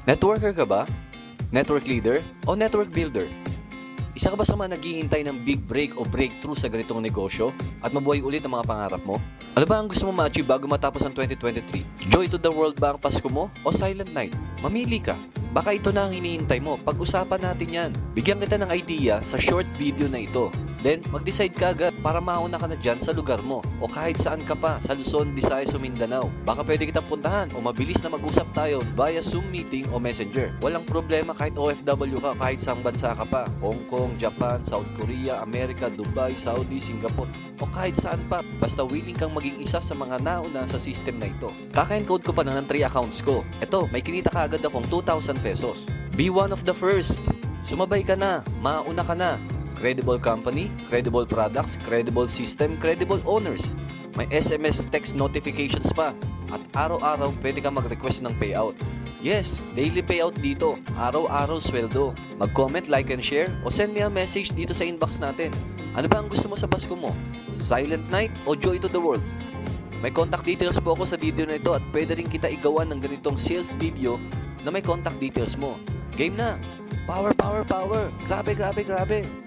Networker ka ba? Network leader? O network builder? Isa ka ba sa mga naghihintay ng big break o breakthrough sa ganitong negosyo at mabuhay ulit ang mga pangarap mo? Ano ba ang gusto mo ma-achieve bago matapos ang 2023? Joy to the world ba ang Pasko mo o Silent Night? Mamili ka. Baka ito na ang hinihintay mo. Pag-usapan natin yan. Bigyan kita ng idea sa short video na ito. Then, mag-decide ka agad para mauna ka na dyan sa lugar mo o kahit saan ka pa sa Luzon, Visayas o Mindanao. Baka pwede kitang puntahan o mabilis na mag-usap tayo via Zoom meeting o Messenger. Walang problema kahit OFW ka, kahit saang bansa ka pa. Hong Kong, Japan, South Korea, Amerika, Dubai, Saudi, Singapore o kahit saan pa. Basta willing kang maging isa sa mga nauna sa system na ito. Kaka-encode ko pa na ng 3 accounts ko. Eto, may kinita ka agad akong 2,000 pesos. Be one of the first. Sumabay ka na, mauna ka na. Credible company, credible products, credible system, credible owners. May SMS text notifications pa. At araw-araw pwede ka mag-request ng payout. Yes, daily payout dito. Araw-araw sweldo. Mag-comment, like, and share o send me a message dito sa inbox natin. Ano ba ang gusto mo sa Pasko mo? Silent Night o Joy to the World? May contact details po ako sa video na ito at pwede rin kita igawa ng ganitong sales video na may contact details mo. Game na! Power, power, power! Grabe, grabe, grabe!